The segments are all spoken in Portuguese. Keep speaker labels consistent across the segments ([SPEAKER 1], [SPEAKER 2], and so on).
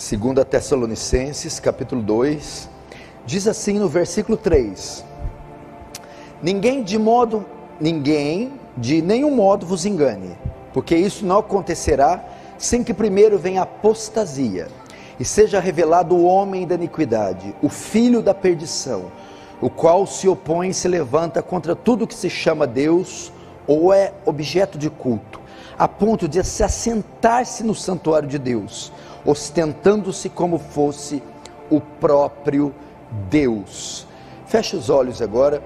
[SPEAKER 1] Segunda Tessalonicenses, capítulo 2, diz assim no versículo 3: Ninguém de nenhum modo vos engane, porque isso não acontecerá sem que primeiro venha a apostasia, e seja revelado o homem da iniquidade, o filho da perdição, o qual se opõe e se levanta contra tudo que se chama Deus, ou é objeto de culto, a ponto de se assentar-se no santuário de Deus, ostentando-se como fosse o próprio Deus. Feche os olhos agora,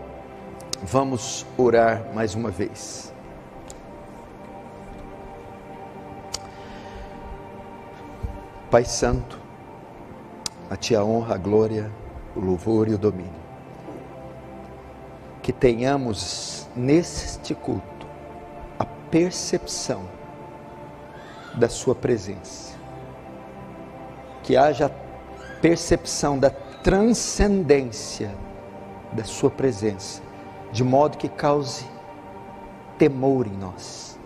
[SPEAKER 1] vamos orar mais uma vez. Pai Santo, a Ti a honra, a glória, o louvor e o domínio. Que tenhamos neste culto a percepção da Sua presença. Que haja percepção da transcendência da Sua presença, de modo que cause temor em nós,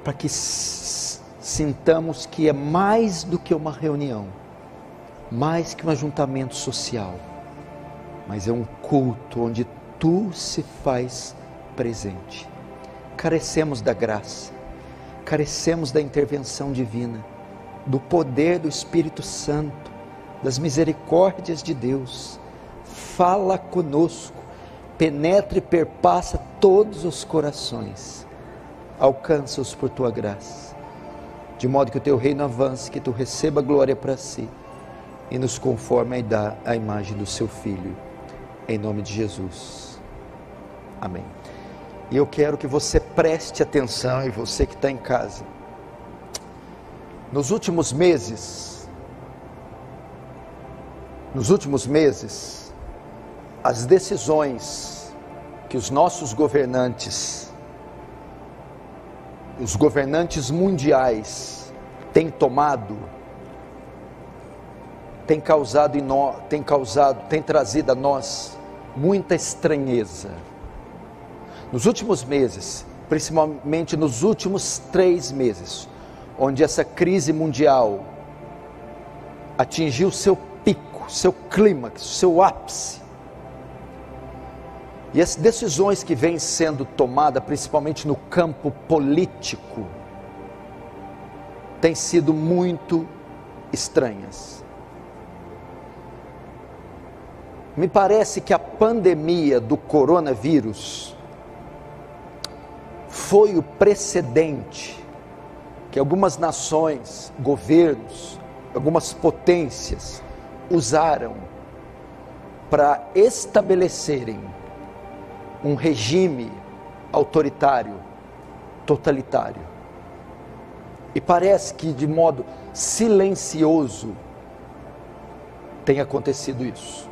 [SPEAKER 1] para que sintamos que é mais do que uma reunião, mais que um ajuntamento social, mas é um culto onde Tu se faz presente. Carecemos da graça, carecemos da intervenção divina, do poder do Espírito Santo, das misericórdias de Deus. Fala conosco, penetra e perpassa todos os corações, alcança-os por Tua graça, de modo que o Teu reino avance, que Tu receba glória para Si, e nos conforme à imagem do Seu Filho, em nome de Jesus, amém. E eu quero que você preste atenção, e você que está em casa. Nos últimos meses, as decisões que os nossos governantes, os governantes mundiais têm tomado, têm trazido a nós muita estranheza. Nos últimos meses, principalmente nos últimos 3 meses, onde essa crise mundial atingiu seu pico, seu clímax, seu ápice. E as decisões que vêm sendo tomadas, principalmente no campo político, têm sido muito estranhas. Me parece que a pandemia do coronavírus foi o precedente que algumas nações, governos, algumas potências usaram para estabelecerem um regime autoritário, totalitário. E parece que de modo silencioso tem acontecido isso.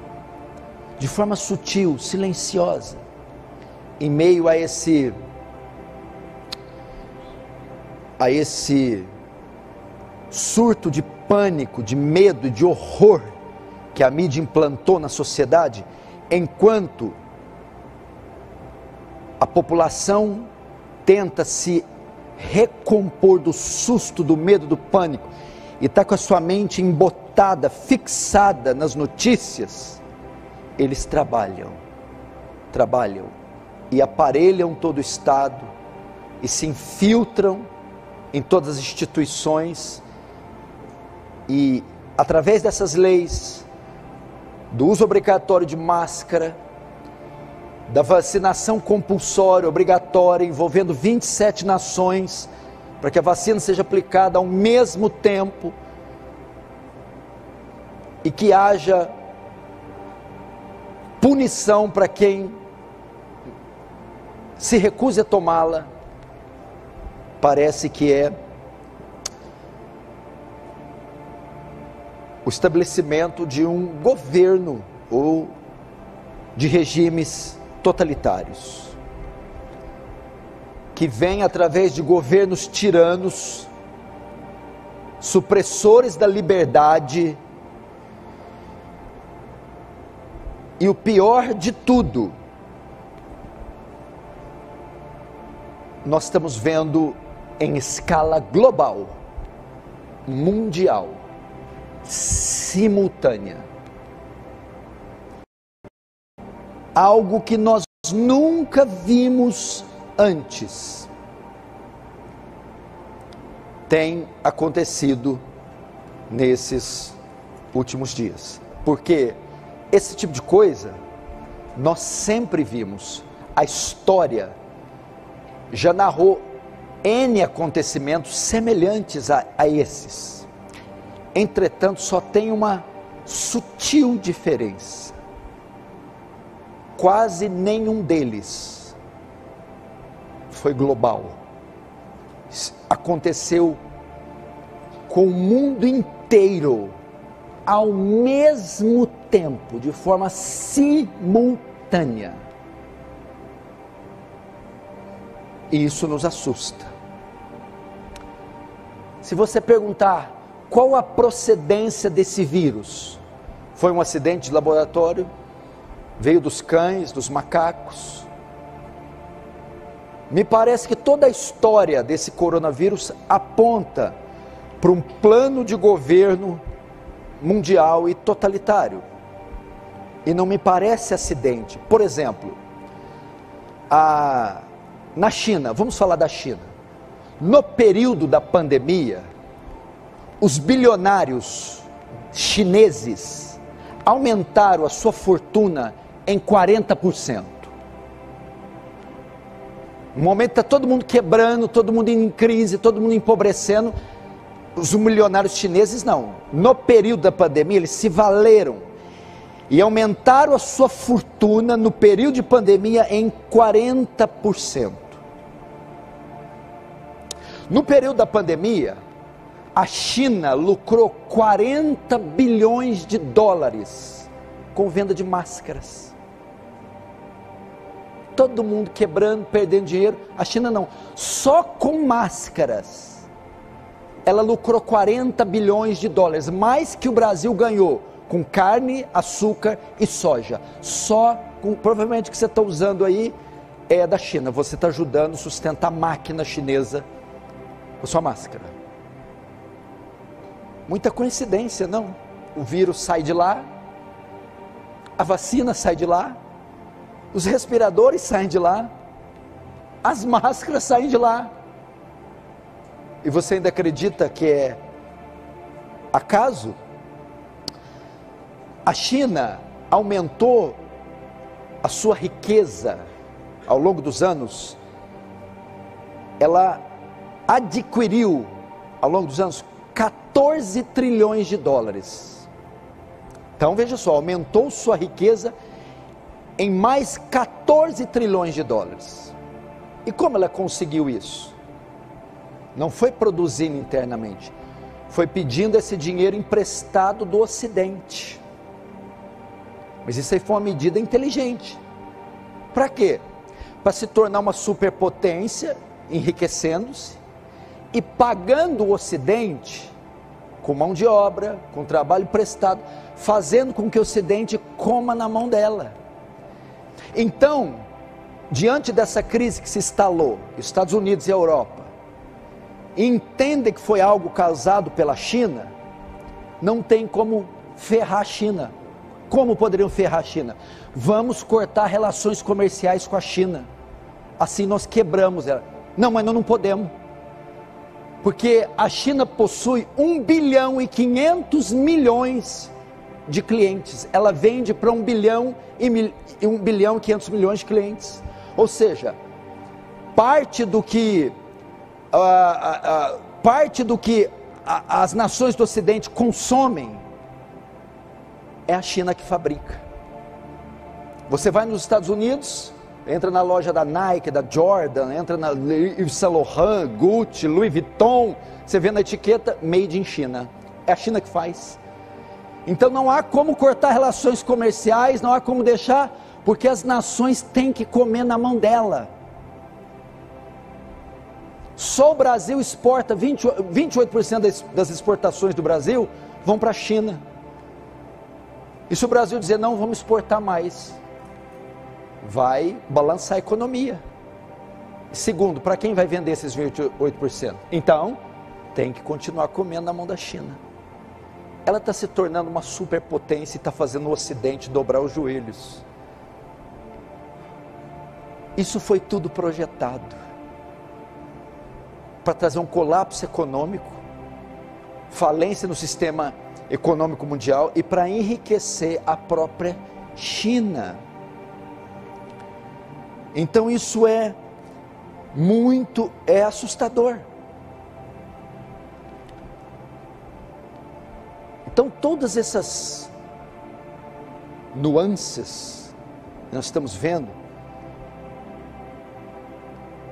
[SPEAKER 1] De forma sutil, silenciosa, em meio a esse surto de pânico, de medo, de horror que a mídia implantou na sociedade, enquanto a população tenta se recompor do susto, do medo, do pânico, e está com a sua mente embotada, fixada nas notícias, eles trabalham e aparelham todo o Estado e se infiltram em todas as instituições, e através dessas leis, do uso obrigatório de máscara, da vacinação compulsória, obrigatória, envolvendo 27 nações, para que a vacina seja aplicada ao mesmo tempo, e que haja punição para quem se recuse a tomá-la. Parece que é o estabelecimento de um governo ou de regimes totalitários, que vem através de governos tiranos, supressores da liberdade, e o pior de tudo, nós estamos vendo em escala global, mundial, simultânea. Algo que nós nunca vimos antes tem acontecido nesses últimos dias. Porque esse tipo de coisa nós sempre vimos. A história já narrou N acontecimentos semelhantes a esses. Entretanto, só tem uma sutil diferença. Quase nenhum deles foi global. Aconteceu com o mundo inteiro ao mesmo tempo, de forma simultânea. E isso nos assusta. Se você perguntar qual a procedência desse vírus, foi um acidente de laboratório? Veio dos cães, dos macacos? Me parece que toda a história desse coronavírus aponta para um plano de governo mundial e totalitário. E não me parece acidente. Por exemplo, na China, vamos falar da China. No período da pandemia, os bilionários chineses aumentaram a sua fortuna em 40%. No momento está todo mundo quebrando, todo mundo em crise, todo mundo empobrecendo. Os milionários chineses não. No período da pandemia, eles se valeram e aumentaram a sua fortuna no período de pandemia em 40%. No período da pandemia, a China lucrou 40 bilhões de dólares com venda de máscaras. Todo mundo quebrando, perdendo dinheiro. A China não. Só com máscaras ela lucrou 40 bilhões de dólares, mais que o Brasil ganhou com carne, açúcar e soja. Só com, provavelmente o que você está usando aí é da China. Você está ajudando a sustentar a máquina chinesa com sua máscara. Muita coincidência, não? O vírus sai de lá, a vacina sai de lá, os respiradores saem de lá, as máscaras saem de lá. E você ainda acredita que é acaso? A China aumentou a sua riqueza ao longo dos anos. Ela adquiriu ao longo dos anos 14 trilhões de dólares. Então veja só, aumentou sua riqueza em mais 14 trilhões de dólares. E como ela conseguiu isso? Não foi produzindo internamente, foi pedindo esse dinheiro emprestado do Ocidente. Mas isso aí foi uma medida inteligente. Para quê? Para se tornar uma superpotência, enriquecendo-se e pagando o Ocidente com mão de obra, com trabalho emprestado, fazendo com que o Ocidente coma na mão dela. Então, diante dessa crise que se instalou, Estados Unidos e Europa entendem que foi algo causado pela China, não tem como ferrar a China. Como poderiam ferrar a China? Vamos cortar relações comerciais com a China, assim nós quebramos ela. Não, mas nós não podemos, porque a China possui 1 bilhão e 500 milhões de clientes, ela vende para 1 bilhão e 500 milhões de clientes, ou seja, parte do que as nações do Ocidente consomem é a China que fabrica. Você vai nos Estados Unidos, entra na loja da Nike, da Jordan, entra na Yves Saint Laurent, Gucci, Louis Vuitton, você vê na etiqueta Made in China, é a China que faz. Então não há como cortar relações comerciais, não há como deixar, porque as nações têm que comer na mão dela. Só o Brasil exporta, 28% das exportações do Brasil vão para a China. E se o Brasil dizer não, vamos exportar mais, vai balançar a economia. Segundo, para quem vai vender esses 28%? Então, tem que continuar comendo na mão da China. ela está se tornando uma superpotência e está fazendo o Ocidente dobrar os joelhos. Isso foi tudo projetado para trazer um colapso econômico, falência no sistema econômico mundial e para enriquecer a própria China. Então isso é assustador. Então todas essas nuances que nós estamos vendo,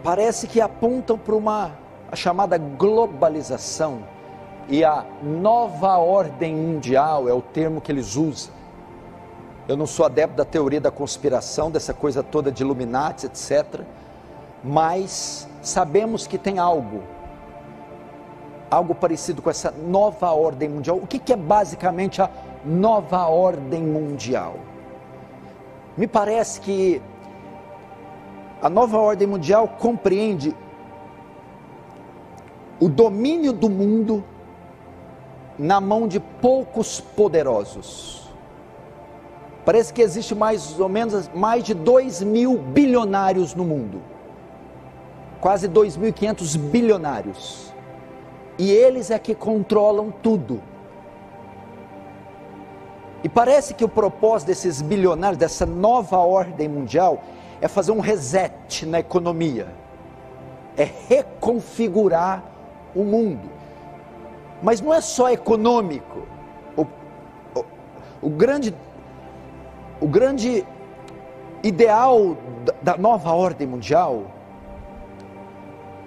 [SPEAKER 1] parece que apontam para a chamada globalização e a nova ordem mundial, é o termo que eles usam. Eu não sou adepto da teoria da conspiração, dessa coisa toda de Illuminati, etc. Mas sabemos que tem algo parecido com essa nova ordem mundial. O que é basicamente a nova ordem mundial? Me parece que a nova ordem mundial compreende o domínio do mundo na mão de poucos poderosos. Parece que existe mais ou menos mais de 2.000 bilionários no mundo. Quase 2.500 bilionários. E eles é que controlam tudo. E parece que o propósito desses bilionários, dessa nova ordem mundial, é fazer um reset na economia. É reconfigurar o mundo. Mas não é só econômico. O grande ideal da nova ordem mundial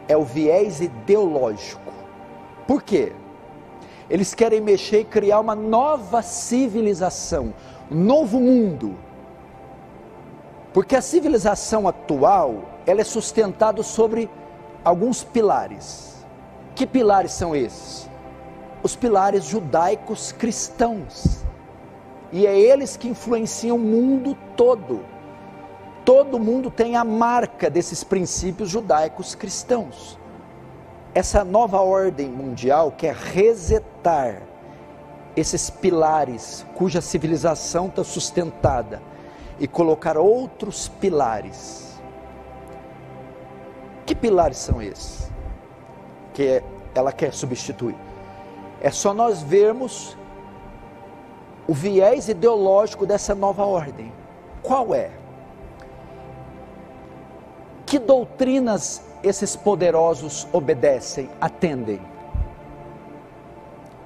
[SPEAKER 1] é o viés ideológico. Por quê? Eles querem mexer e criar uma nova civilização, um novo mundo. Porque a civilização atual, ela é sustentada sobre alguns pilares. Que pilares são esses? Os pilares judaicos cristãos. E é eles que influenciam o mundo todo. Todo mundo tem a marca desses princípios judaicos cristãos. Essa nova ordem mundial quer resetar esses pilares cuja civilização está sustentada e colocar outros pilares. Que pilares são esses que ela quer substituir? É só nós vermos o viés ideológico dessa nova ordem. Qual é? Que doutrinas esses poderosos obedecem, atendem?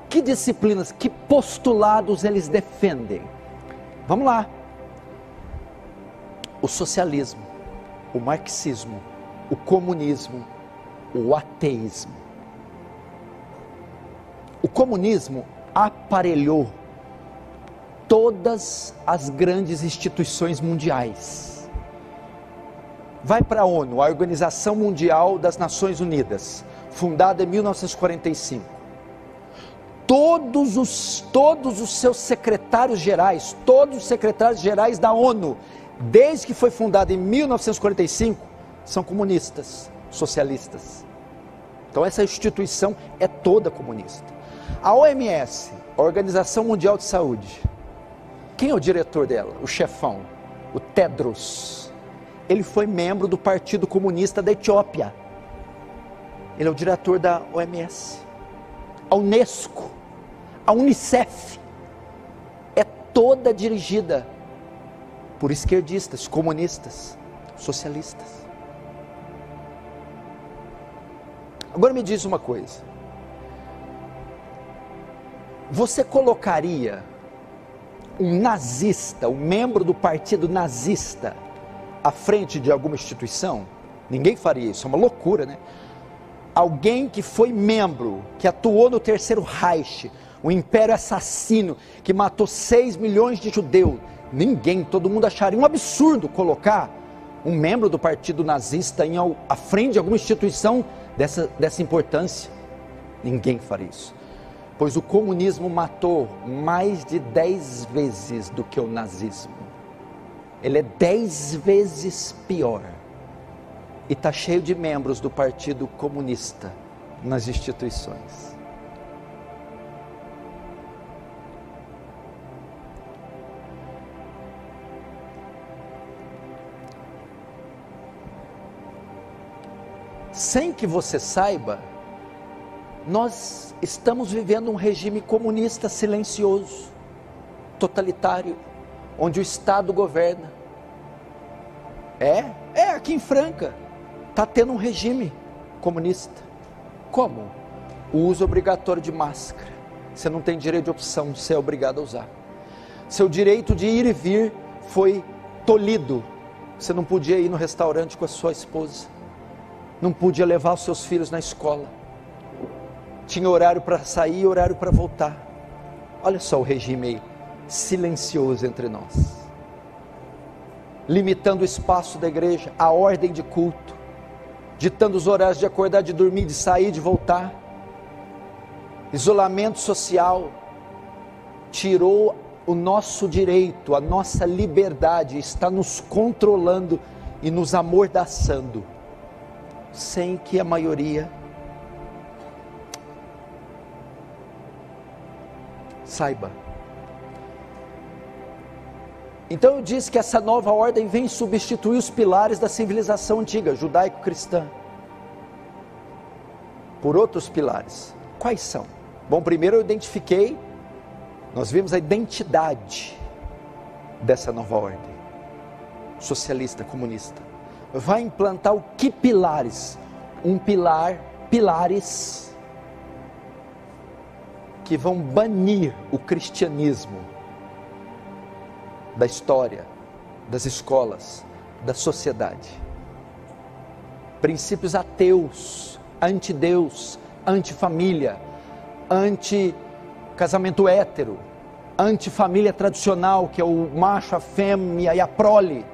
[SPEAKER 1] Que disciplinas, que postulados eles defendem? Vamos lá. O socialismo, o marxismo, o comunismo, o ateísmo. O comunismo aparelhou todas as grandes instituições mundiais. Vai para a ONU, a Organização Mundial das Nações Unidas, fundada em 1945. Todos os seus secretários gerais, todos os secretários gerais da ONU, desde que foi fundada em 1945, são comunistas, socialistas. Então essa instituição é toda comunista. A OMS, a Organização Mundial de Saúde, quem é o diretor dela? O chefão, o Tedros. Ele foi membro do Partido Comunista da Etiópia. Ele é o diretor da OMS. A Unesco, a Unicef, é toda dirigida por esquerdistas, comunistas, socialistas. Agora me diz uma coisa. Você colocaria um nazista, um membro do partido nazista, à frente de alguma instituição? Ninguém faria isso, é uma loucura, né? Alguém que foi membro, que atuou no Terceiro Reich, um império assassino, que matou 6 milhões de judeus. Ninguém, todo mundo acharia um absurdo colocar um membro do partido nazista à frente de alguma instituição dessa importância. Ninguém faria isso. Pois o comunismo matou mais de 10 vezes do que o nazismo. Ele é 10 vezes pior. E está cheio de membros do Partido Comunista nas instituições. sem que você saiba, nós estamos vivendo um regime comunista silencioso, totalitário, onde o Estado governa. Aqui em Franca, está tendo um regime comunista. Como? O uso obrigatório de máscara. Você não tem direito de opção, você é obrigado a usar. Seu direito de ir e vir foi tolhido. Você não podia ir no restaurante com a sua esposa, não podia levar os seus filhos na escola, tinha horário para sair e horário para voltar. Olha só o regime aí, silencioso entre nós, limitando o espaço da igreja, a ordem de culto, ditando os horários de acordar, de dormir, de sair, de voltar. Isolamento social, tirou o nosso direito, a nossa liberdade, está nos controlando e nos amordaçando, sem que a maioria saiba. Então eu disse que essa nova ordem vem substituir os pilares da civilização antiga, judaico-cristã, por outros pilares. Quais são? Bom, primeiro eu identifiquei, nós vimos a identidade dessa nova ordem, socialista, comunista. Vai implantar o que pilares? Pilares que vão banir o cristianismo da história, das escolas, da sociedade. Princípios ateus, anti-Deus, anti-família, anti-casamento hétero, anti-família tradicional, que é o macho, a fêmea e a prole.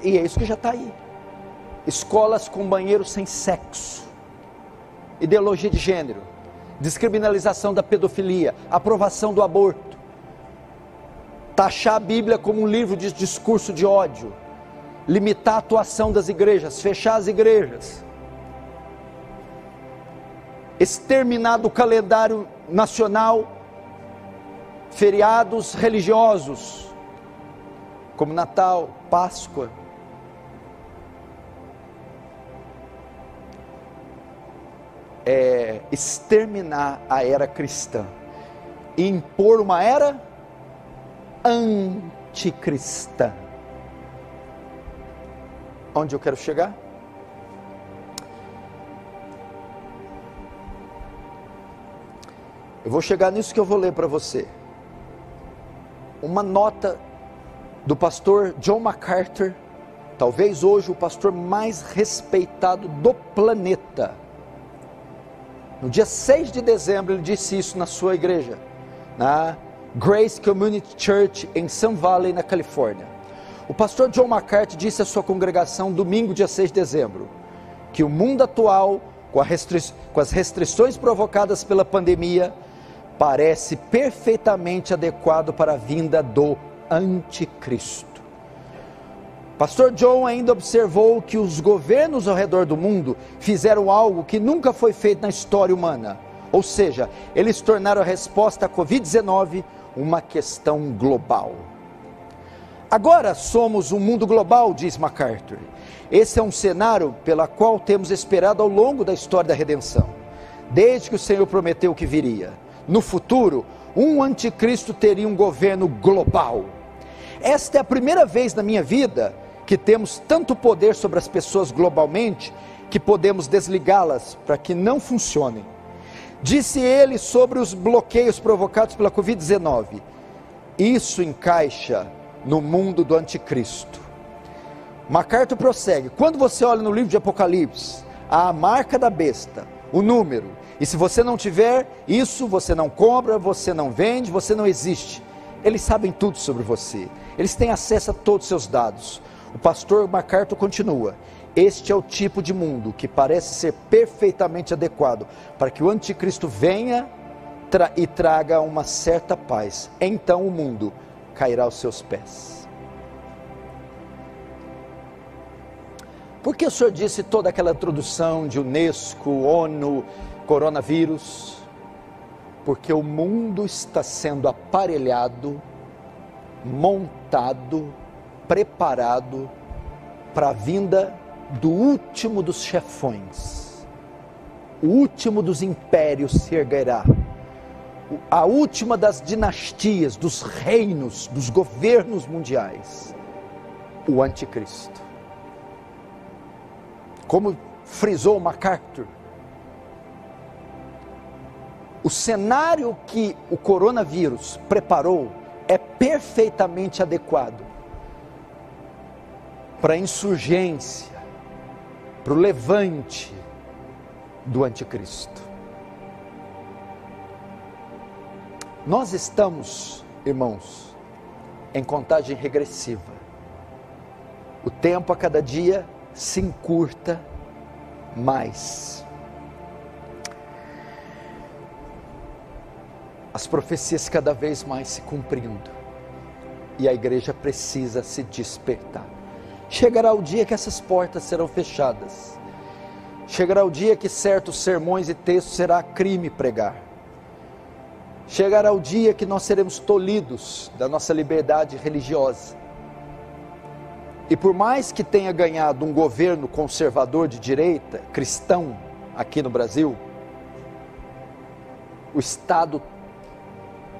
[SPEAKER 1] E é isso que já está aí. Escolas com banheiros sem sexo, ideologia de gênero, descriminalização da pedofilia, aprovação do aborto, taxar a Bíblia como um livro de discurso de ódio, limitar a atuação das igrejas, fechar as igrejas, exterminar do calendário nacional feriados religiosos, como Natal, Páscoa. Exterminar a era cristã e impor uma era anticristã. Onde eu quero chegar? Eu vou chegar nisso que eu vou ler para você. Uma nota do pastor John MacArthur, talvez hoje o pastor mais respeitado do planeta. No dia 6 de dezembro ele disse isso na sua igreja, na Grace Community Church em Sun Valley, na Califórnia. O pastor John MacArthur disse à sua congregação domingo, dia 6 de dezembro, que o mundo atual, com as restrições provocadas pela pandemia, parece perfeitamente adequado para a vinda do anticristo. Pastor John ainda observou que os governos ao redor do mundo fizeram algo que nunca foi feito na história humana, ou seja, eles tornaram a resposta à Covid-19 uma questão global. Agora somos um mundo global, diz MacArthur. Esse é um cenário pela qual temos esperado ao longo da história da redenção, desde que o Senhor prometeu que viria. No futuro, um anticristo teria um governo global. Esta é a primeira vez na minha vida que temos tanto poder sobre as pessoas globalmente, que podemos desligá-las para que não funcionem. Disse ele sobre os bloqueios provocados pela Covid-19. Isso encaixa no mundo do anticristo. MacArthur prossegue: quando você olha no livro de Apocalipse, há a marca da besta, o número, e se você não tiver isso, você não compra, você não vende, você não existe. Eles sabem tudo sobre você, eles têm acesso a todos os seus dados. O pastor MacArthur continua: este é o tipo de mundo que parece ser perfeitamente adequado para que o anticristo venha e traga uma certa paz. Então o mundo cairá aos seus pés. Por que o senhor disse toda aquela introdução de Unesco, ONU, coronavírus? Porque o mundo está sendo aparelhado, montado, preparado para a vinda do último dos chefões. O último dos impérios se erguerá. A última das dinastias, dos reinos, dos governos mundiais. O anticristo. Como frisou MacArthur, o cenário que o coronavírus preparou é perfeitamente adequado para a insurgência, para o levante do anticristo. Nós estamos, irmãos, em contagem regressiva. O tempo a cada dia se encurta mais. As profecias cada vez mais se cumprindo. E a igreja precisa se despertar. Chegará o dia que essas portas serão fechadas. Chegará o dia que certos sermões e textos será crime pregar. Chegará o dia que nós seremos tolhidos da nossa liberdade religiosa. E por mais que tenha ganhado um governo conservador de direita, cristão, aqui no Brasil, o Estado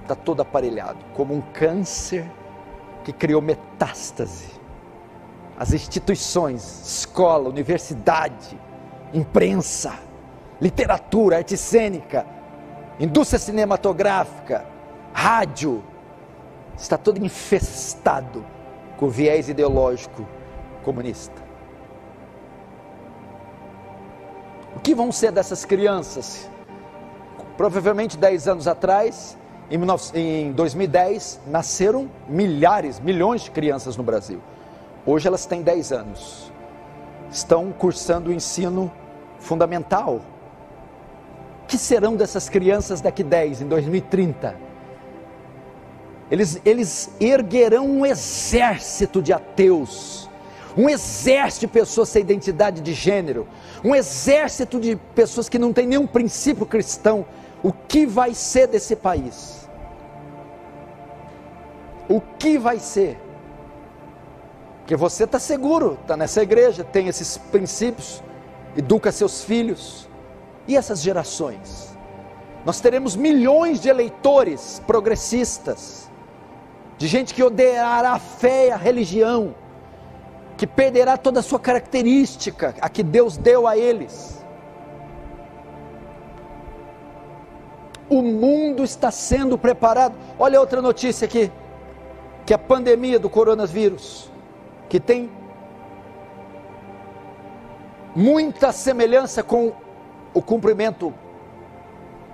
[SPEAKER 1] está todo aparelhado, como um câncer que criou metástase. As instituições, escola, universidade, imprensa, literatura, arte cênica, indústria cinematográfica, rádio, está todo infestado com o viés ideológico comunista. O que vão ser dessas crianças? Provavelmente 10 anos atrás, em 2010, nasceram milhões de crianças no Brasil. Hoje elas têm 10 anos. Estão cursando o ensino fundamental. O que serão dessas crianças daqui 10, em 2030? Eles erguerão um exército de ateus, um exército de pessoas sem identidade de gênero, um exército de pessoas que não têm nenhum princípio cristão. O que vai ser desse país? O que vai ser? Porque você está seguro, está nessa igreja, tem esses princípios, educa seus filhos. E essas gerações? Nós teremos milhões de eleitores progressistas, de gente que odiará a fé e a religião, que perderá toda a sua característica, a que Deus deu a eles. O mundo está sendo preparado. Olha outra notícia aqui, que a pandemia do coronavírus, que tem muita semelhança com o cumprimento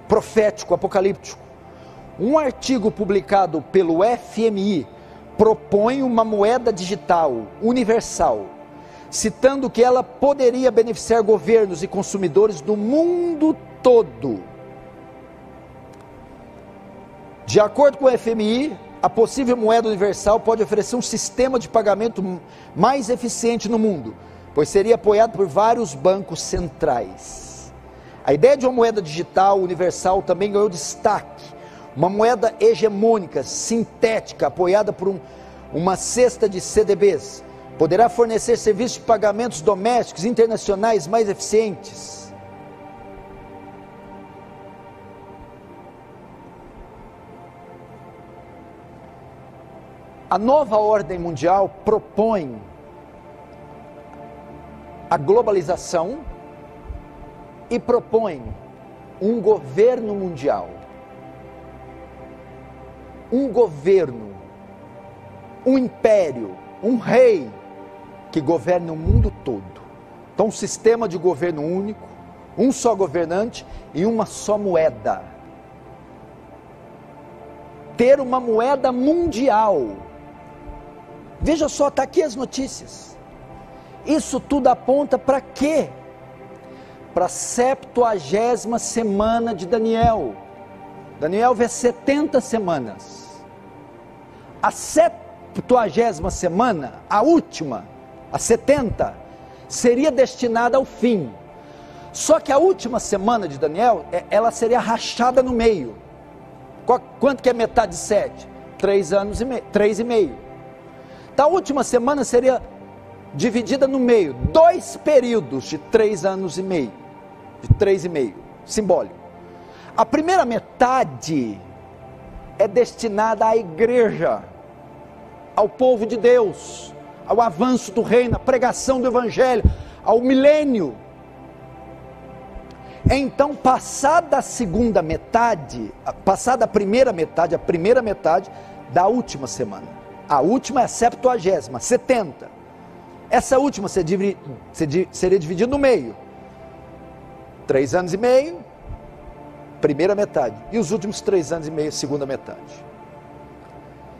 [SPEAKER 1] profético, apocalíptico. Um artigo publicado pelo FMI propõe uma moeda digital universal, citando que ela poderia beneficiar governos e consumidores do mundo todo. De acordo com o FMI, a possível moeda universal pode oferecer um sistema de pagamento mais eficiente no mundo, pois seria apoiado por vários bancos centrais. A ideia de uma moeda digital universal também ganhou destaque. Uma moeda hegemônica, sintética, apoiada por uma cesta de CDBs, poderá fornecer serviços de pagamentos domésticos e internacionais mais eficientes. A nova ordem mundial propõe a globalização e propõe um governo mundial. Um governo, um império, um rei que governa o mundo todo. Então, um sistema de governo único, um só governante e uma só moeda. Ter uma moeda mundial. Veja só, está aqui as notícias. Isso tudo aponta para quê? Para a 70ª semana de Daniel. Daniel vê 70 semanas. A 70ª semana, a última, a 70, seria destinada ao fim. Só que a última semana de Daniel, ela seria rachada no meio. Quanto que é metade de 7? 3 anos e meio, 3,5. Então a última semana seria dividida no meio, 2 períodos de 3 anos e meio, de 3,5, simbólico. A primeira metade é destinada à igreja, ao povo de Deus, ao avanço do reino, à pregação do evangelho, ao milênio. Então, passada a segunda metade, passada a primeira metade da última semana, a última é a 70ª, 70. Essa última seria dividida no meio, 3 anos e meio, primeira metade, e os últimos 3 anos e meio, segunda metade.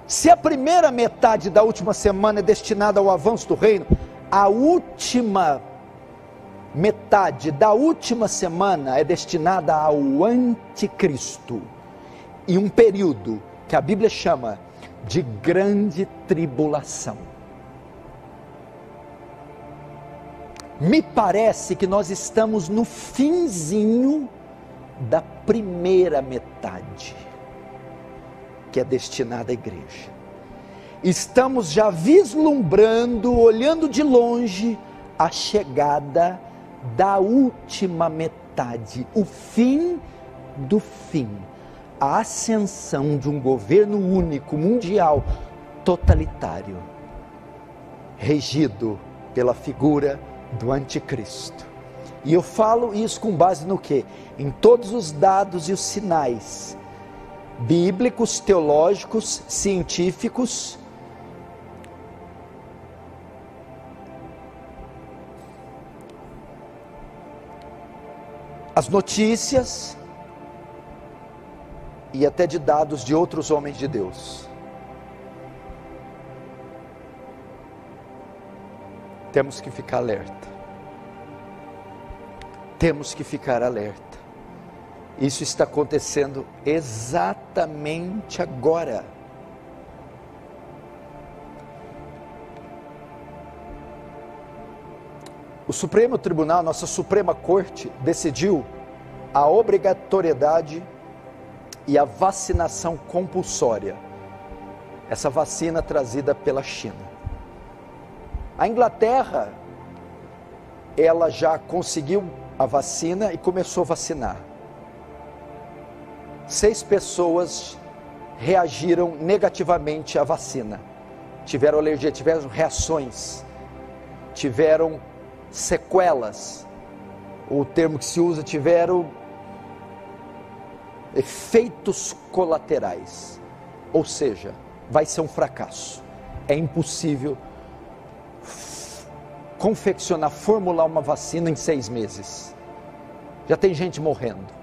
[SPEAKER 1] Se a primeira metade da última semana é destinada ao avanço do reino, a última metade da última semana é destinada ao anticristo, e um período que a Bíblia chama de grande tribulação. Me parece que nós estamos no finzinho da primeira metade, que é destinada à igreja. Estamos já vislumbrando, olhando de longe, a chegada da última metade, o fim do fim, a ascensão de um governo único, mundial, totalitário, regido pela figura do anticristo. E eu falo isso com base no quê? Em todos os dados e os sinais bíblicos, teológicos, científicos, as notícias e até de dados de outros homens de Deus. Temos que ficar alerta. Temos que ficar alerta. Isso está acontecendo exatamente agora. O Supremo Tribunal, nossa Suprema Corte, decidiu a obrigatoriedade e a vacinação compulsória. Essa vacina trazida pela China. A Inglaterra, ela já conseguiu a vacina e começou a vacinar. 6 pessoas reagiram negativamente à vacina. Tiveram alergia, tiveram reações, tiveram sequelas. O termo que se usa, tiveram efeitos colaterais. Ou seja, vai ser um fracasso. É impossível confeccionar, formular uma vacina em 6 meses. Já tem gente morrendo.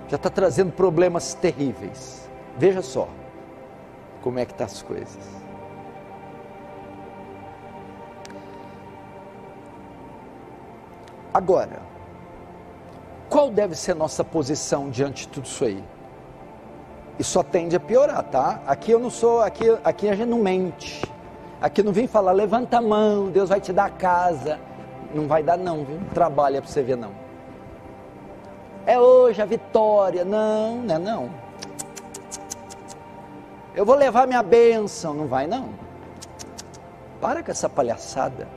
[SPEAKER 1] Já está trazendo problemas terríveis. Veja só como é que estão as coisas. Agora, qual deve ser a nossa posição diante de tudo isso aí? E só tende a piorar, tá? Aqui eu não sou, aqui a gente não mente. Aqui não vem falar, levanta a mão, Deus vai te dar a casa. Não vai dar não, viu? Trabalha para você ver não. É hoje a vitória. Não, não é não. Eu vou levar minha bênção. Não vai não. Para com essa palhaçada.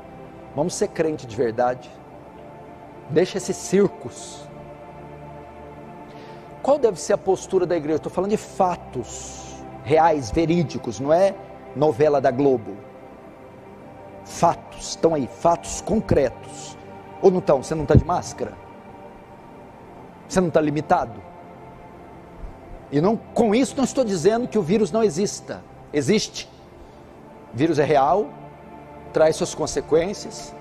[SPEAKER 1] Vamos ser crente de verdade. Deixa esses circos. Qual deve ser a postura da igreja? Estou falando de fatos reais, verídicos, não é novela da Globo. Fatos, estão aí, fatos concretos. Ou não estão? Você não está de máscara? Você não está limitado? E não, com isso não estou dizendo que o vírus não exista. Existe. O vírus é real, traz suas consequências,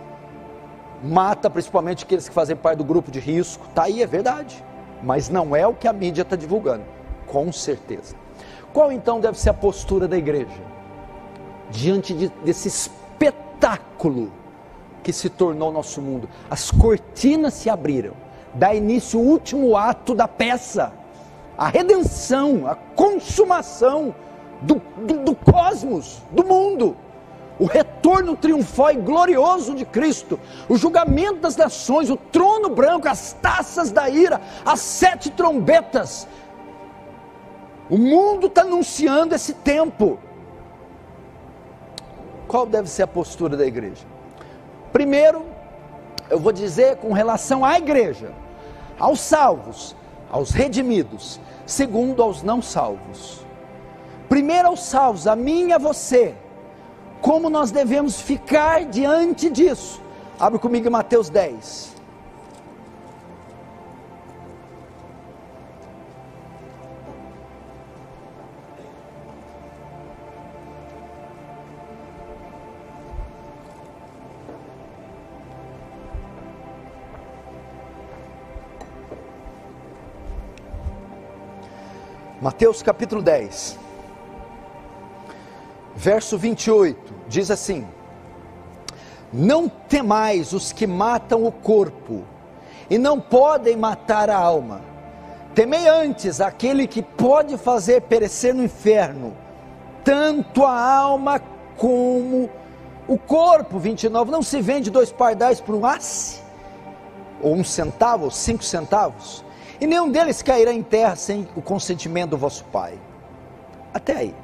[SPEAKER 1] mata principalmente aqueles que fazem parte do grupo de risco. Está aí, é verdade. Mas não é o que a mídia está divulgando, com certeza. Qual então deve ser a postura da igreja? Diante desse espetáculo que se tornou o nosso mundo. As cortinas se abriram. Dá início o último ato da peça. A redenção, a consumação do cosmos, do mundo. O retorno triunfal e glorioso de Cristo. O julgamento das nações, o trono branco, as taças da ira, as 7 trombetas. O mundo está anunciando esse tempo. qual deve ser a postura da igreja? Primeiro, eu vou dizer com relação à igreja, aos salvos, aos redimidos. Segundo, aos não salvos. Primeiro aos salvos, a mim e a você. Como nós devemos ficar diante disso? Abre comigo em Mateus 10. Mateus capítulo 10, verso 28, diz assim: não temais os que matam o corpo, e não podem matar a alma, temei antes aquele que pode fazer perecer no inferno, tanto a alma como o corpo. 29, não se vende 2 pardais por um asse, ou 1 centavo, ou 5 centavos, e nenhum deles cairá em terra sem o consentimento do vosso Pai. Até aí.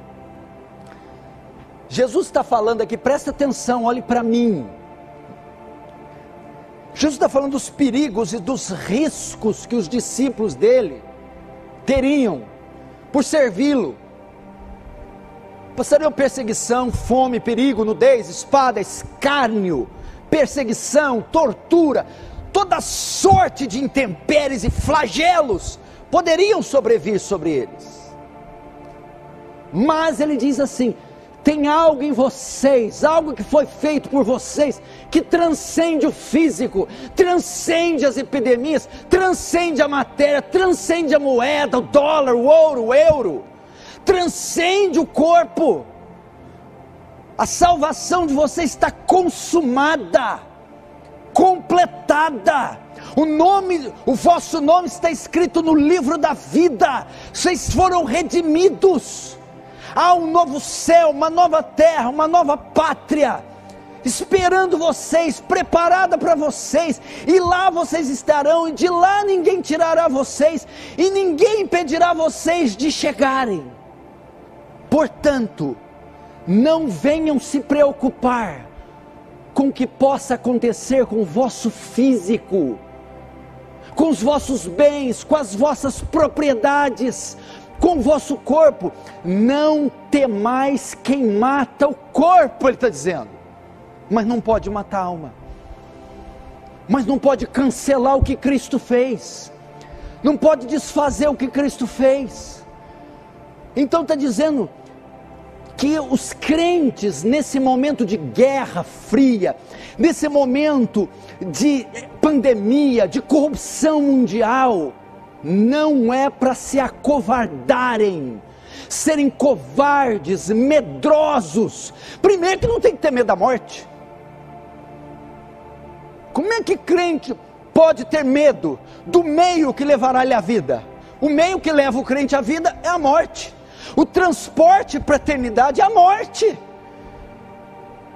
[SPEAKER 1] Jesus está falando aqui, presta atenção, olhe para mim. Jesus está falando dos perigos e dos riscos que os discípulos dele teriam por servi-lo. Passariam perseguição, fome, perigo, nudez, espada, escárnio, perseguição, tortura, toda sorte de intempéries e flagelos poderiam sobrevir sobre eles. Mas ele diz assim: tem algo em vocês, algo que foi feito por vocês, que transcende o físico, transcende as epidemias, transcende a matéria, transcende a moeda, o dólar, o ouro, o euro, transcende o corpo. A salvação de vocês está consumada, completada. O vosso nome está escrito no livro da vida. Vocês foram redimidos. Há um novo céu, uma nova terra, uma nova pátria esperando vocês, preparada para vocês, e lá vocês estarão, e de lá ninguém tirará vocês, e ninguém impedirá vocês de chegarem. Portanto, não venham se preocupar com o que possa acontecer com o vosso físico, com os vossos bens, com as vossas propriedades, com o vosso corpo. Não temais quem mata o corpo, ele está dizendo, mas não pode matar a alma, mas não pode cancelar o que Cristo fez, não pode desfazer o que Cristo fez. Então está dizendo que os crentes, nesse momento de guerra fria, nesse momento de pandemia, de corrupção mundial, não é para se acovardarem, serem covardes, medrosos. Primeiro que não tem que ter medo da morte. Como é que crente pode ter medo do meio que levará ele à vida? O meio que leva o crente à vida é a morte. O transporte para a eternidade é a morte.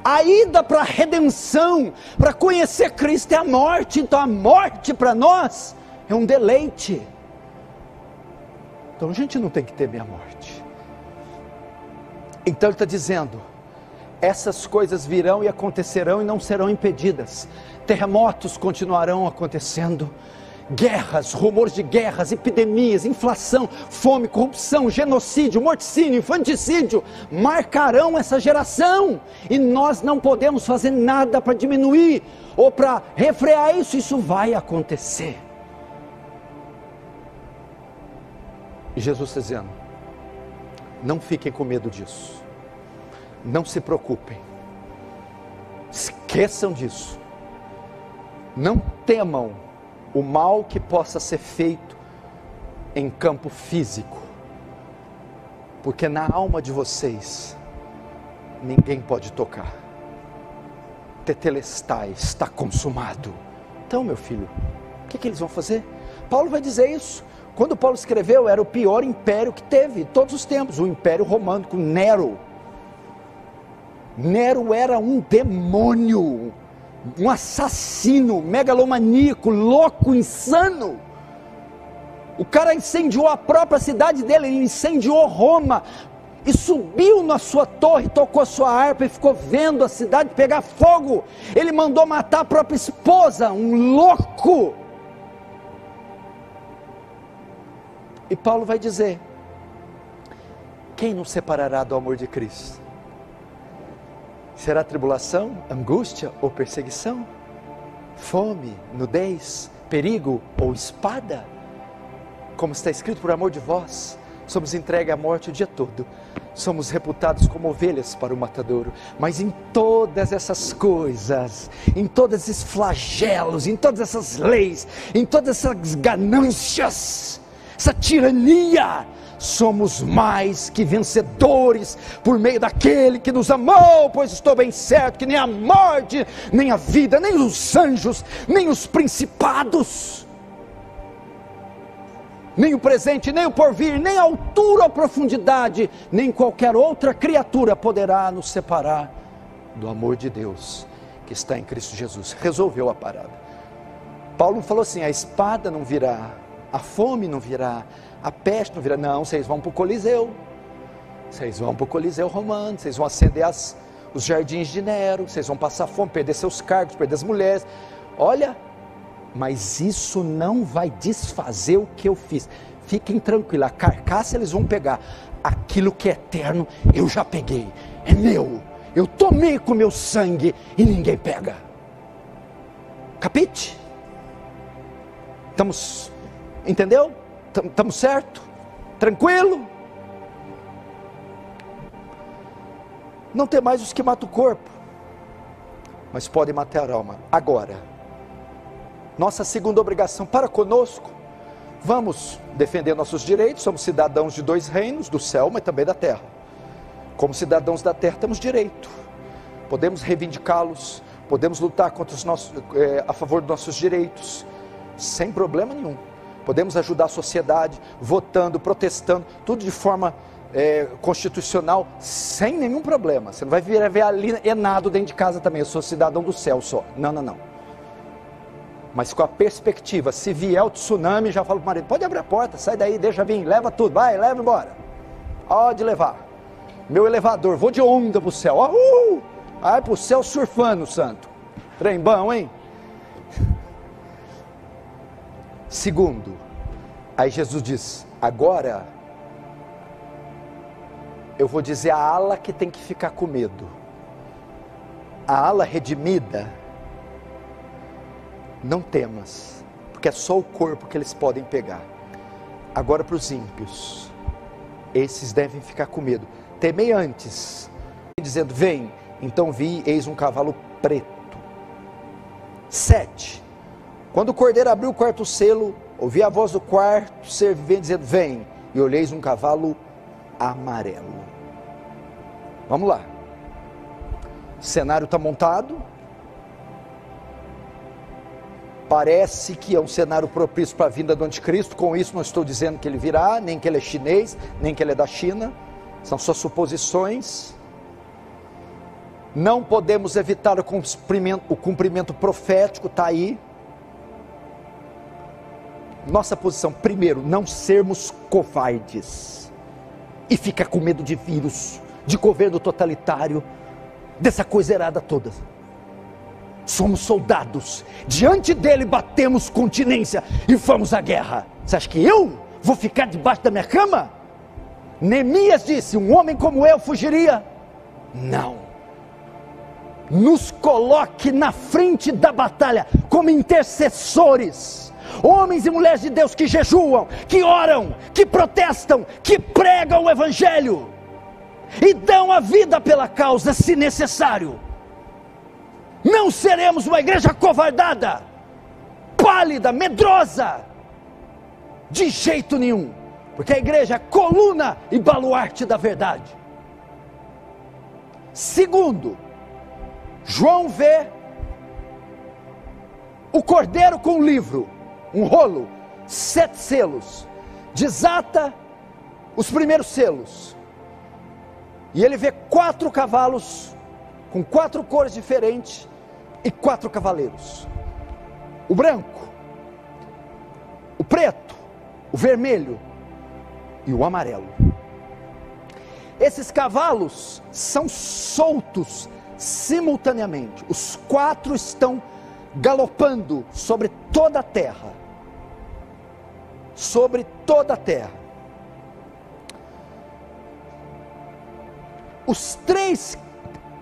[SPEAKER 1] A ida para a redenção, para conhecer Cristo, é a morte. Então a morte para nós é um deleite. Então a gente não tem que temer a morte. Então ele está dizendo: essas coisas virão e acontecerão e não serão impedidas. Terremotos continuarão acontecendo, guerras, rumores de guerras, epidemias, inflação, fome, corrupção, genocídio, morticínio, infanticídio, marcarão essa geração, e nós não podemos fazer nada para diminuir, ou para refrear isso. Isso vai acontecer. E Jesus está dizendo: não fiquem com medo disso, não se preocupem, esqueçam disso, não temam o mal que possa ser feito em campo físico, porque na alma de vocês ninguém pode tocar. Tetelestai, está consumado. Então, meu filho, o que eles vão fazer? Paulo vai dizer isso. Quando Paulo escreveu, era o pior império que teve todos os tempos, o Império Romano, com Nero. Nero era um demônio, um assassino, megalomaníaco, louco, insano. O cara incendiou a própria cidade dele, ele incendiou Roma, e subiu na sua torre, tocou a sua harpa e ficou vendo a cidade pegar fogo. Ele mandou matar a própria esposa, um louco. E Paulo vai dizer: quem nos separará do amor de Cristo? Será tribulação, angústia ou perseguição? Fome, nudez, perigo ou espada? Como está escrito, por amor de vós, somos entregues à morte o dia todo. Somos reputados como ovelhas para o matadouro. Mas em todas essas coisas, em todos esses flagelos, em todas essas leis, em todas essas ganâncias, essa tirania, somos mais que vencedores por meio daquele que nos amou, pois estou bem certo que nem a morte, nem a vida, nem os anjos, nem os principados, nem o presente, nem o porvir, nem a altura ou profundidade, nem qualquer outra criatura poderá nos separar do amor de Deus que está em Cristo Jesus. Resolveu a parada. Paulo falou assim: a espada não virá, a fome não virá, a peste não virá. Não, vocês vão para o Coliseu, vocês vão para o Coliseu romano, vocês vão acender os jardins de Nero, vocês vão passar fome, perder seus cargos, perder as mulheres. Olha, mas isso não vai desfazer o que eu fiz. Fiquem tranquilos, a carcaça eles vão pegar, aquilo que é eterno eu já peguei, é meu, eu tomei com meu sangue e ninguém pega. Capite? Entendeu? Estamos certo? Tranquilo? Não tem mais os que matam o corpo, mas podem matar a alma. Agora, nossa segunda obrigação para conosco, vamos defender nossos direitos. Somos cidadãos de dois reinos, do céu, mas também da terra. Como cidadãos da terra temos direito, podemos reivindicá-los, podemos lutar contra a favor dos nossos direitos, sem problema nenhum. Podemos ajudar a sociedade, votando, protestando, tudo de forma constitucional, sem nenhum problema. Você não vai ver ali enado dentro de casa também, eu sou cidadão do céu só. Não. Mas com a perspectiva, se vier o tsunami, já falo para o marido: pode abrir a porta, sai daí, deixa vir, leva tudo, vai, leva embora. Pode levar. Meu elevador, vou de onda para o céu. Vai para o céu surfando, santo. Trem bom, hein? Segundo, aí Jesus diz: agora eu vou dizer a ala que tem que ficar com medo. A ala redimida, não temas, porque é só o corpo que eles podem pegar. Agora para os ímpios, esses devem ficar com medo. Temei antes, dizendo: vem. Então vi, eis um cavalo preto. 7. Quando o cordeiro abriu o quarto selo, ouvi a voz do quarto ser vivente dizendo: vem. E olheis um cavalo amarelo. Vamos lá. O cenário está montado. Parece que é um cenário propício para a vinda do anticristo. Com isso não estou dizendo que ele virá, nem que ele é chinês, nem que ele é da China. São só suposições. Não podemos evitar o cumprimento profético, está aí. Nossa posição, primeiro, não sermos covardes e ficar com medo de vírus, de governo totalitário, dessa coisa errada toda. Somos soldados, diante dele batemos continência e vamos à guerra. Você acha que eu vou ficar debaixo da minha cama? Neemias disse: um homem como eu fugiria? Não. Nos coloque na frente da batalha como intercessores, homens e mulheres de Deus que jejuam, que oram, que protestam, que pregam o evangelho e dão a vida pela causa se necessário. Não seremos uma igreja covardada, pálida, medrosa, de jeito nenhum, porque a igreja é coluna e baluarte da verdade. Segundo, João vê o cordeiro com um livro, um rolo, 7 selos, desata os primeiros selos, e ele vê 4 cavalos, com 4 cores diferentes, e 4 cavaleiros, o branco, o preto, o vermelho e o amarelo. Esses cavalos são soltos simultaneamente. Os 4 estão galopando sobre toda a terra. Sobre toda a terra.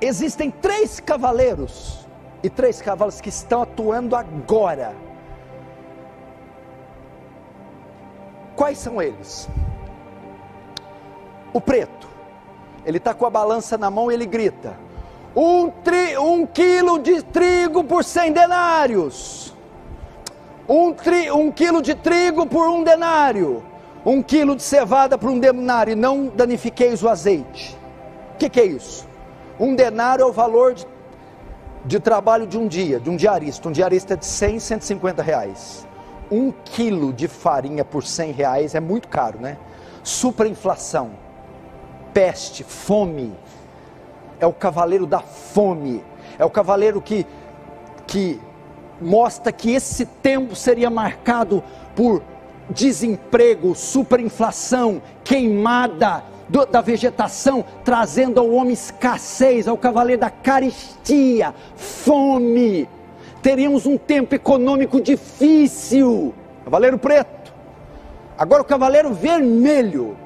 [SPEAKER 1] Existem 3 cavaleiros e 3 cavalos que estão atuando agora. Quais são eles? O preto, ele está com a balança na mão e ele grita: 1 quilo de trigo por 100 denários. 1 quilo de trigo por 1 denário. 1 quilo de cevada por 1 denário. E não danifiqueis o azeite. O que é isso? 1 denário é o valor de trabalho de um dia, de um diarista. Um diarista é de 100, 150 reais. 1 quilo de farinha por 100 reais é muito caro, né? Superinflação, peste, fome. É o cavaleiro da fome. É o cavaleiro que mostra que esse tempo seria marcado por desemprego, superinflação, queimada da vegetação, trazendo ao homem escassez. É o cavaleiro da carestia, fome. Teríamos um tempo econômico difícil. Cavaleiro preto. Agora o cavaleiro vermelho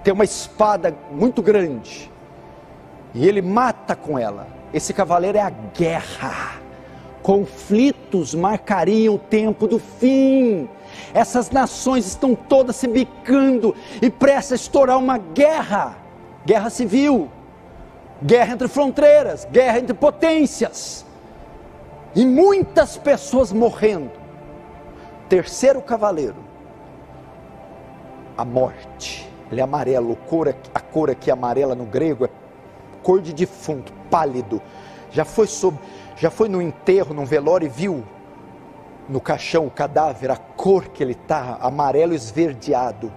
[SPEAKER 1] tem uma espada muito grande e ele mata com ela. Esse cavaleiro é a guerra. Conflitos marcariam o tempo do fim. Essas nações estão todas se bicando e prestes a estourar uma guerra. Guerra civil, guerra entre fronteiras, guerra entre potências. E muitas pessoas morrendo. Terceiro cavaleiro, a morte. Ele é amarelo, a cor aqui amarela no grego é cor de defunto, pálido. Já foi no enterro, num velório e viu no caixão o cadáver, a cor que ele está, amarelo esverdeado.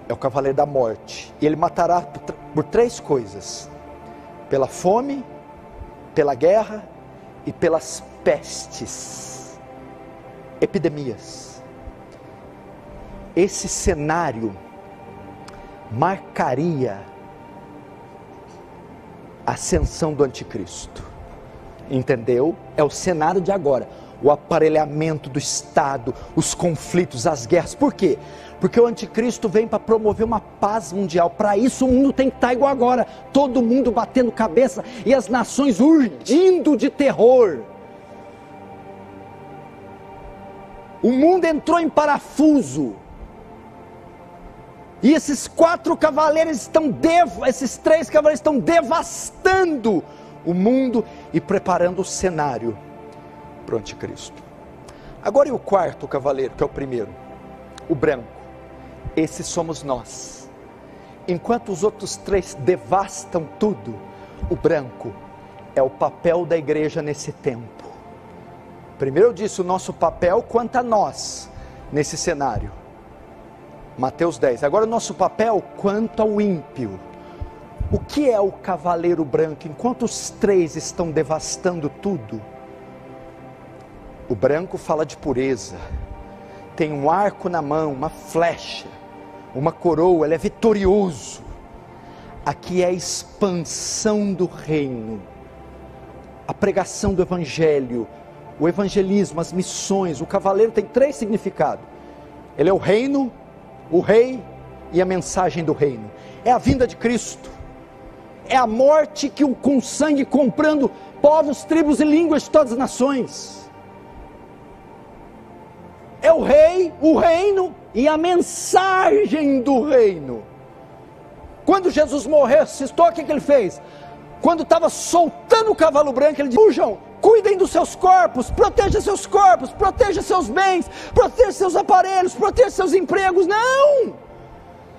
[SPEAKER 1] É o cavaleiro da morte. E ele matará por 3 coisas: pela fome, pela guerra e pelas pestes, epidemias. Esse cenário marcaria a ascensão do anticristo. Entendeu? É o cenário de agora. O aparelhamento do Estado, os conflitos, as guerras. Por quê? Porque o anticristo vem para promover uma paz mundial. Para isso o mundo tem que estar igual agora. Todo mundo batendo cabeça e as nações urdindo de terror. O mundo entrou em parafuso. E esses 4 cavaleiros esses 3 cavaleiros estão devastando o mundo e preparando o cenário para o anticristo. Agora e o 4º cavaleiro, que é o primeiro, o branco. Esse somos nós. Enquanto os outros 3 devastam tudo, o branco é o papel da igreja nesse tempo. Primeiro eu disse o nosso papel quanto a nós nesse cenário, Mateus 10. Agora o nosso papel quanto ao ímpio. O que é o cavaleiro branco? Enquanto os 3 estão devastando tudo, o branco fala de pureza, tem um arco na mão, uma flecha, uma coroa, ele é vitorioso. Aqui é a expansão do reino, a pregação do evangelho, o evangelismo, as missões. O cavaleiro tem 3 significados: ele é o reino, o rei e a mensagem do reino. É a vinda de Cristo, é a morte com sangue comprando povos, tribos e línguas de todas as nações. É o rei, o reino e a mensagem do reino. Quando Jesus morreu, ressuscitou, o que ele fez? Quando estava soltando o cavalo branco, ele disse: fujam, cuidem dos seus corpos, proteja seus corpos, proteja seus bens, proteja seus aparelhos, proteja seus empregos. Não!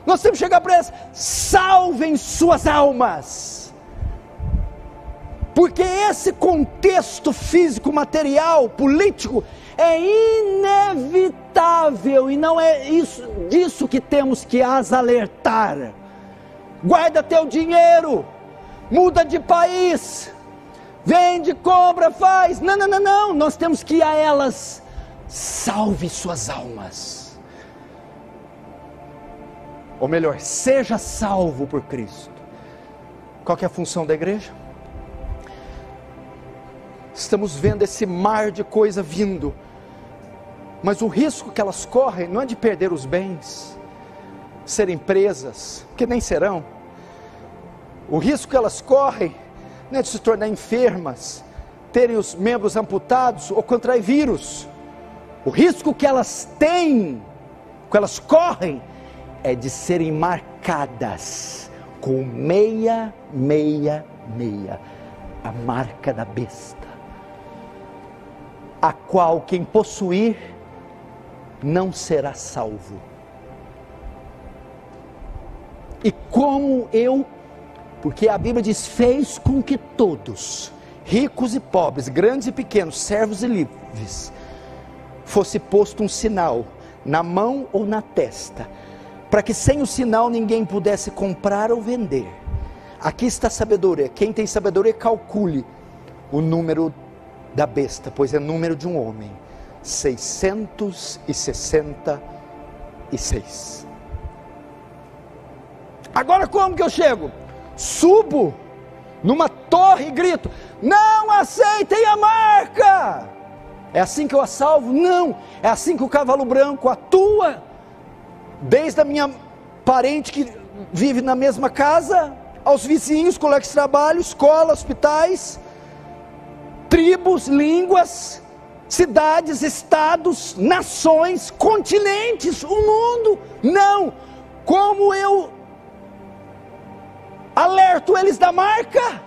[SPEAKER 1] Nós temos que chegar para eles: salvem suas almas. Porque esse contexto físico, material, político é inevitável, e não é disso que temos que as alertar. Guarda teu dinheiro, muda de país, vende, compra, faz. Não, nós temos que ir a elas: salve suas almas. Ou melhor, seja salvo por Cristo. Qual que é a função da igreja? Estamos vendo esse mar de coisa vindo, mas o risco que elas correm não é de perder os bens, serem presas, que nem serão. O risco que elas correm não é de se tornar enfermas, terem os membros amputados ou contrair vírus. O risco que elas têm, que elas correm, é de serem marcadas com 666, a marca da besta, a qual quem possuir não será salvo. E como porque a Bíblia diz, fez com que todos, ricos e pobres, grandes e pequenos, servos e livres, fosse posto um sinal na mão ou na testa, para que sem o sinal ninguém pudesse comprar ou vender. Aqui está a sabedoria. Quem tem sabedoria, calcule o número da besta, pois é número de um homem, 666. Agora como que eu chego? Subo numa torre e grito, não aceitem a marca. É assim que eu a salvo? Não, é assim que o cavalo branco atua, desde a minha parente que vive na mesma casa, aos vizinhos, colegas de trabalho, escola, hospitais, tribos, línguas, cidades, estados, nações, continentes, o mundo. Não, como eu alerto eles da marca?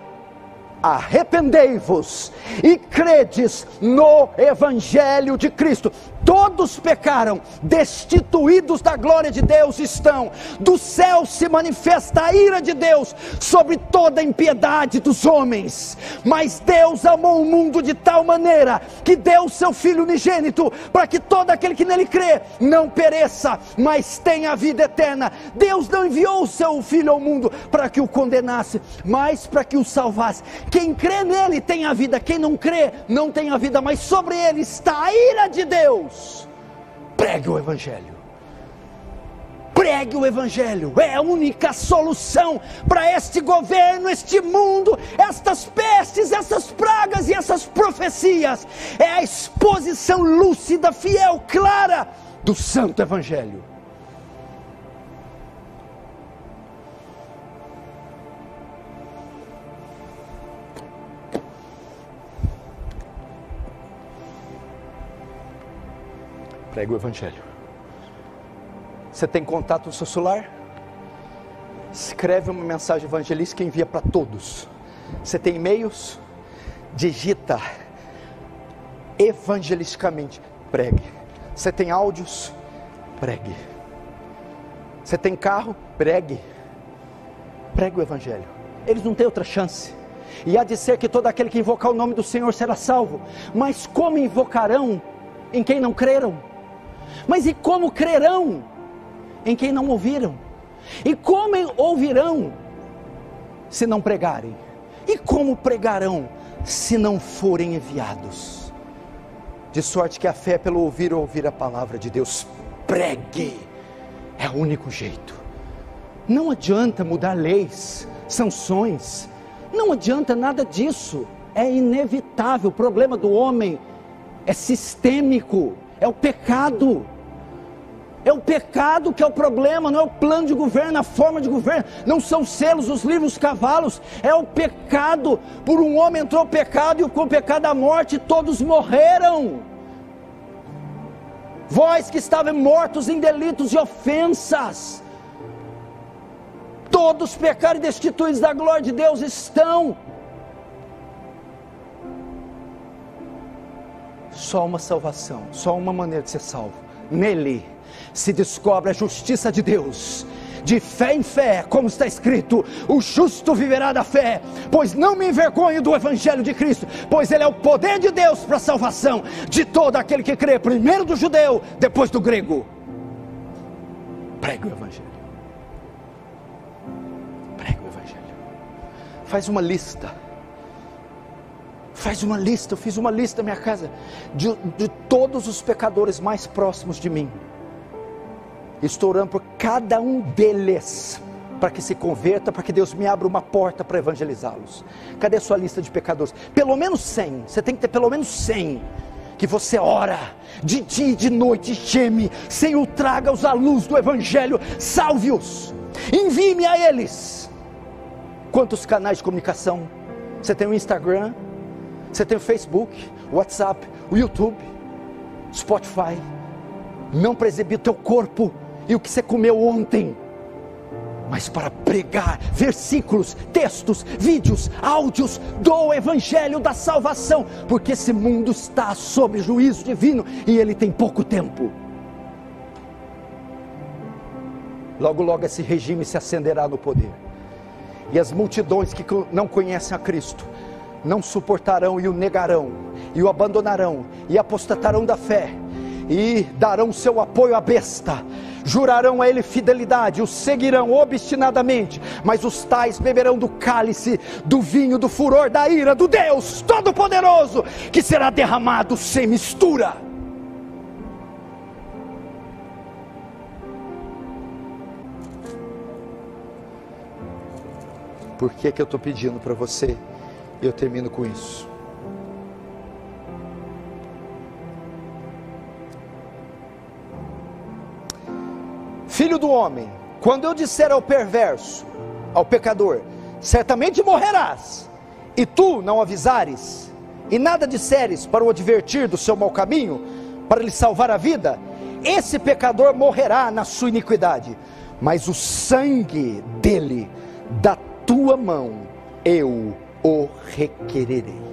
[SPEAKER 1] Arrependei-vos e credes no Evangelho de Cristo. Todos pecaram, destituídos da glória de Deus estão. Do céu se manifesta a ira de Deus sobre toda a impiedade dos homens. Mas Deus amou o mundo de tal maneira que deu o seu Filho unigênito, para que todo aquele que nele crê não pereça, mas tenha a vida eterna. Deus não enviou o seu Filho ao mundo para que o condenasse, mas para que o salvasse. Quem crê nele tem a vida, quem não crê não tem a vida, mas sobre ele está a ira de Deus. Pregue o Evangelho. Pregue o Evangelho. É a única solução para este governo, este mundo, estas pestes, essas pragas e essas profecias. É a exposição lúcida, fiel, clara do Santo Evangelho. Pregue o Evangelho. Você tem contato no seu celular? Escreve uma mensagem evangelística e envia para todos. Você tem e-mails? Digita evangelisticamente. Pregue. Você tem áudios? Pregue. Você tem carro? Pregue. Pregue o Evangelho. Eles não têm outra chance. E há de ser que todo aquele que invocar o nome do Senhor será salvo. Mas como invocarão em quem não creram? Mas e como crerão em quem não ouviram? E como ouvirão se não pregarem? E como pregarão se não forem enviados? De sorte que a fé é pelo ouvir ou ouvir a palavra de Deus. Pregue, é o único jeito. Não adianta mudar leis, sanções, não adianta nada disso, é inevitável. O problema do homem é sistêmico, é o pecado. É o pecado que é o problema, não é o plano de governo, a forma de governo, não são os selos, os livros, os cavalos, é o pecado. Por um homem entrou o pecado, e com o pecado a morte, todos morreram. Vós que estavam mortos em delitos e ofensas, todos pecaram e destituídos da glória de Deus estão. Só uma salvação, só uma maneira de ser salvo. Nele se descobre a justiça de Deus, de fé em fé, como está escrito: o justo viverá da fé. Pois não me envergonho do Evangelho de Cristo, pois ele é o poder de Deus para a salvação de todo aquele que crê, primeiro do judeu, depois do grego. Pregue o Evangelho. Pregue o Evangelho. Faz uma lista. Faz uma lista. Eu fiz uma lista na minha casa de todos os pecadores mais próximos de mim. Estou orando por cada um deles, para que se converta, para que Deus me abra uma porta para evangelizá-los. Cadê a sua lista de pecadores? Pelo menos 100, você tem que ter pelo menos 100, que você ora, de dia e de noite, geme, Senhor, traga-os à luz do Evangelho, salve-os, envie-me a eles. Quantos canais de comunicação? Você tem o Instagram, você tem o Facebook, o WhatsApp, o YouTube, Spotify. Não para exibir o teu corpo e o que você comeu ontem, mas para pregar versículos, textos, vídeos, áudios do Evangelho da salvação, porque esse mundo está sob juízo divino e ele tem pouco tempo. Logo logo esse regime se acenderá no poder, e as multidões que não conhecem a Cristo não suportarão e o negarão, e o abandonarão, e apostatarão da fé, e darão seu apoio à besta, jurarão a ele fidelidade, o seguirão obstinadamente, mas os tais beberão do cálice, do vinho, do furor, da ira do Deus Todo-Poderoso, que será derramado sem mistura. Por que eu estou pedindo para você? E eu termino com isso. Filho do homem, quando eu disser ao perverso, ao pecador, certamente morrerás, e tu não avisares, e nada disseres para o advertir do seu mau caminho, para lhe salvar a vida, esse pecador morrerá na sua iniquidade, mas o sangue dele, da tua mão, eu o requererei.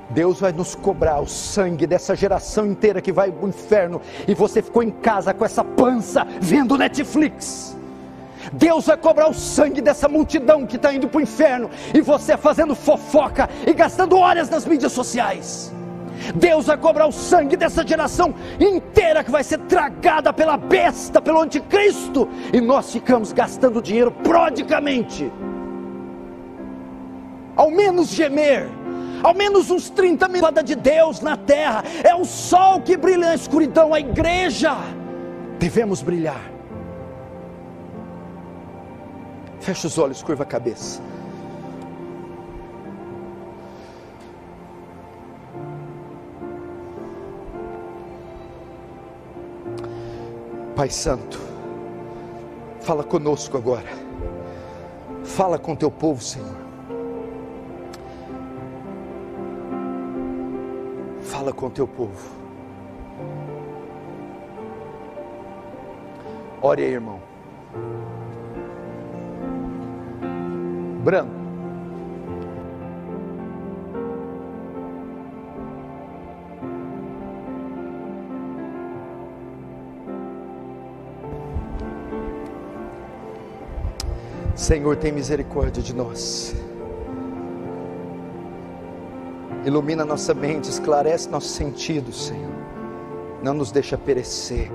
[SPEAKER 1] Deus vai nos cobrar o sangue dessa geração inteira que vai para o inferno, e você ficou em casa com essa pança vendo Netflix. Deus vai cobrar o sangue dessa multidão que está indo para o inferno, e você fazendo fofoca e gastando horas nas mídias sociais. Deus vai cobrar o sangue dessa geração inteira que vai ser tragada pela besta, pelo anticristo, e nós ficamos gastando dinheiro prodigamente. Ao menos gemer, ao menos uns 30 minutos de Deus na terra. É o sol que brilha na escuridão, a igreja devemos brilhar. Fecha os olhos, curva a cabeça. Pai Santo, fala conosco agora, fala com teu povo, Senhor, fala com teu povo. Ore aí, irmão. Branco. Senhor, tem misericórdia de nós. Ilumina nossa mente, esclarece nossos sentidos, Senhor. Não nos deixa perecer.